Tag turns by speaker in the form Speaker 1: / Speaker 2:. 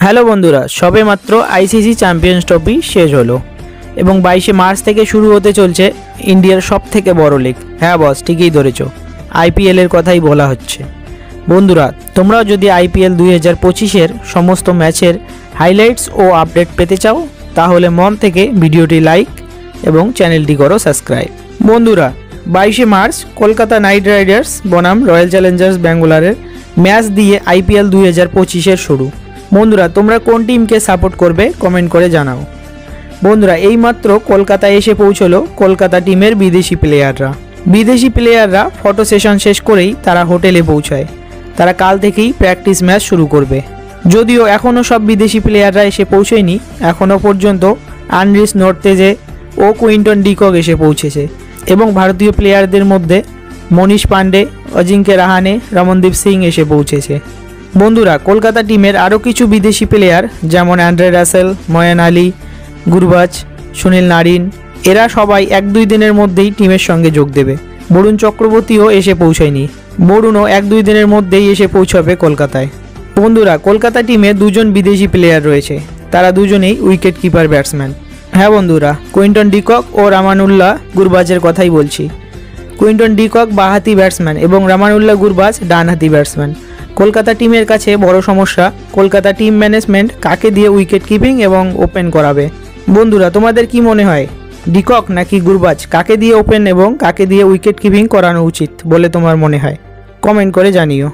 Speaker 1: Hello বন্ধুরা, সবে মাত্র আইসিসি চ্যাম্পিয়ন্স ট্রফি শেষ হলো এবং 22শে মার্চ থেকে শুরু হতে চলছে ইন্ডিয়ার সবথেকে বড় লিগ। হ্যাঁ বস, ঠিকই ধরেছো, আইপিএলের কথাই বলা হচ্ছে। বন্ধুরা, তোমরাও যদি আইপিএল 2025-এর সমস্ত ম্যাচের হাইলাইটস ও আপডেট পেতে চাও তাহলে মন থেকে ভিডিওটি লাইক এবং চ্যানেলটি করো সাবস্ক্রাইব। বন্ধুরা, 22শে মার্চ কলকাতা নাইট রাইডার্স বনাম রয়্যাল চ্যালেঞ্জার্স ব্যাঙ্গালোরের ম্যাচ দিয়ে আইপিএল 2025-এর শুরু। বন্ধুরা, তোমরা কোন টিমকে সাপোর্ট করবে কমেন্ট করে জানাও। বন্ধুরা, এইমাত্র কলকাতায় এসে পৌঁছলো কলকাতা টিমের বিদেশি প্লেয়াররা ফটো সেশন শেষ করেই তারা হোটেলে পৌঁছায়। তারা কাল থেকেই প্র্যাকটিস ম্যাচ শুরু করবে। যদিও এখনও সব বিদেশি প্লেয়াররা এসে পৌঁছয়নি, এখনও পর্যন্ত আনরিস নর্তেজে ও কুইন্টন ডিকক এসে পৌঁছেছে এবং ভারতীয় প্লেয়ারদের মধ্যে মনীষ পান্ডে, অজিঙ্ক্য রাহানে, রমনদীপ সিং এসে পৌঁছেছে। বন্ধুরা, কলকাতা টিমের আরও কিছু বিদেশি প্লেয়ার যেমন অ্যান্ড্রে রাসেল, ময়ান আলী, গুরবাজ, সুনীল নারিন এরা সবাই 1-2 দিনের মধ্যেই টিমের সঙ্গে যোগ দেবে। বরুণ চক্রবর্তীও এসে পৌঁছায়নি, বরুণও 1-2 দিনের মধ্যেই এসে পৌঁছাবে কলকাতায়। বন্ধুরা, কলকাতা টিমে দুজন বিদেশি প্লেয়ার রয়েছে, তারা দুজনেই উইকেট কিপার ব্যাটসম্যান। হ্যাঁ বন্ধুরা, কুইন্টন ডিকক ও রামানুল্লাহ গুরবাজের কথাই বলছি। কুইন্টন ডিকক বাঁহাতি ব্যাটসম্যান এবং রামানুল্লাহ গুরবাজ ডানহাতি ব্যাটসম্যান। কলকাতা টিমের কাছে বড় সমস্যা কলকাতা টিম ম্যানেজমেন্ট কাকে দিয়ে উইকেট কিপিং এবং ওপেন করাবে। বন্ধুরা, তোমাদের কি মনে হয়, ডিকক নাকি গুরবাজ কাকে দিয়ে ওপেন এবং কাকে দিয়ে উইকেট কিপিং করানো উচিত বলে তোমার মনে হয়? কমেন্ট করে জানিও।